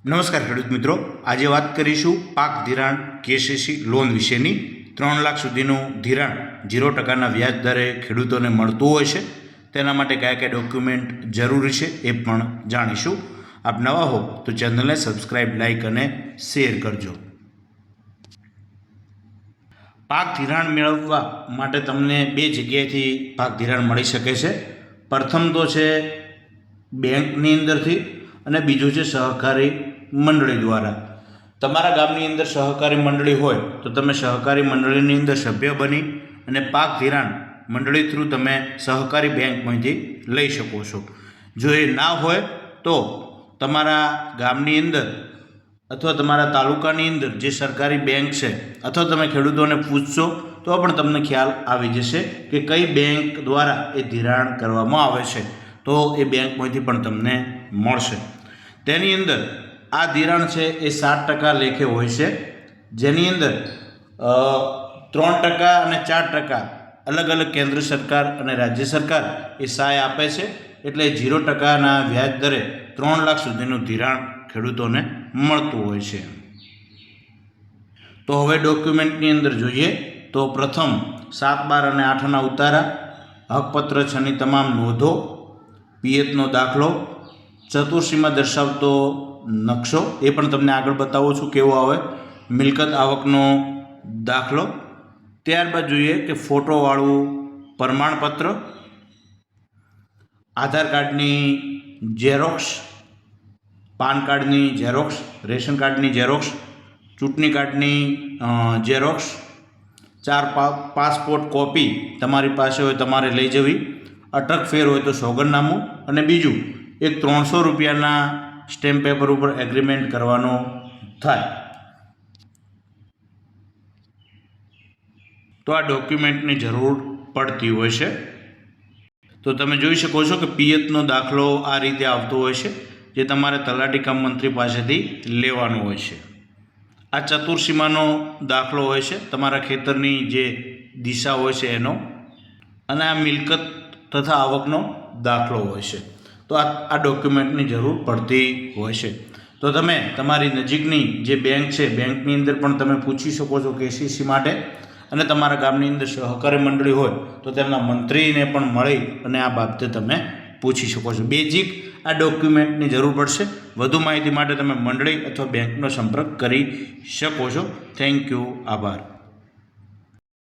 નમસ્કાર ખેડૂત મિત્રો, આજે વાત કરીશું પાક ધિરાણ કેસીસી લોન વિશેની। 3 લાખ સુધીનું ધિરાણ 0% વ્યાજ દરે ખેડૂતોને મળતું હોય છે, તેના માટે કયા કયા ડોક્યુમેન્ટ જરૂરી છે એ પણ જાણીશું। આપ નવા હો તો ચેનલને સબસ્ક્રાઇબ, લાઇક અને શેર કરજો। પાક ધિરાણ મેળવવા માટે તમને 2 જગ્યાએથી પાક ધિરાણ મળી શકે છે। પ્રથમ તો છે બેંકની અંદરથી અને બીજું છે સહકારી મંડળી દ્વારા। તમારા ગામની અંદર સહકારી મંડળી હોય તો તમે સહકારી મંડળીની અંદર સભ્ય બની અને પાક ધિરાણ મંડળી થ્રુ તમે સહકારી બેંકમાંથી લઈ શકો છો। જો એ ના હોય તો તમારા ગામની અંદર અથવા તમારા તાલુકાની અંદર જે સરકારી બેંક છે અથવા તમે ખેડૂતોને પૂછશો તો પણ તમને ખ્યાલ આવી જશે કે કઈ બેંક દ્વારા એ ધિરાણ કરવામાં આવે છે, તો એ બેંકમાંથી પણ તમને મળશે। તેની અંદર આ ધિરાણ છે એ 7% લેખે હોય છે, જેની અંદર 3% અને 4% અલગ અલગ કેન્દ્ર સરકાર અને રાજ્ય સરકાર એ સહાય આપે છે। એટલે 0%ના વ્યાજ દરે 3 લાખ સુધીનું ધિરાણ ખેડૂતોને મળતું હોય છે। તો હવે ડોક્યુમેન્ટની અંદર જોઈએ તો પ્રથમ 7, 12 અને 8ના ઉતારા, હકપત્ર 6ની તમામ નોંધો, પિયતનો દાખલો, ચતુર્સીમાં દર્શાવતો નકશો એ પણ તમને આગળ બતાવું છું કેવો આવે, મિલકત આવકનો દાખલો, ત્યારબાદ જોઈએ કે ફોટોવાળું પ્રમાણપત્ર, આધાર કાર્ડની ઝેરોક્ષ, પાન કાર્ડની ઝેરોક્ષ, રેશન કાર્ડની ઝેરોક્ષ, ચૂંટણી કાર્ડની ઝેરોક્ષ, 4 પાસપોર્ટ કોપી તમારી પાસે હોય તમારે લઈ જવી, અટક ફેર હોય તો સોગંદનામું, અને બીજું એક 300 રૂપિયાના સ્ટેમ્પ પેપર ઉપર એગ્રીમેન્ટ કરવાનો થાય। તો આ ડોક્યુમેન્ટની જરૂર પડતી હોય છે। તો તમે જોઈ શકો છો કે પિયતનો દાખલો આ રીતે આવતો હોય છે, જે તમારે તલાટી કમ મંત્રી પાસેથી લેવાનો હોય છે। આ ચતુર્સીમાનો દાખલો હોય છે, તમારા ખેતરની જે દિશા હોય છે એનો, અને આ મિલકત તથા આવકનો દાખલો હોય છે। તો આ ડોક્યુમેન્ટની જરૂર પડતી હોય છે। તો તમે તમારી નજીકની જે બેંક છે બેંકની અંદર પણ તમે પૂછી શકો છો કેસીસી માટે, અને તમારા ગામની અંદર સહકારી મંડળી હોય તો તેમના મંત્રીને પણ મળી અને આ બાબતે તમે પૂછી શકો છો। બેઝિક આ ડોક્યુમેન્ટની જરૂર પડશે। વધુ માહિતી માટે તમે મંડળી અથવા બેંકનો સંપર્ક કરી શકો છો। થેન્ક યુ, આભાર।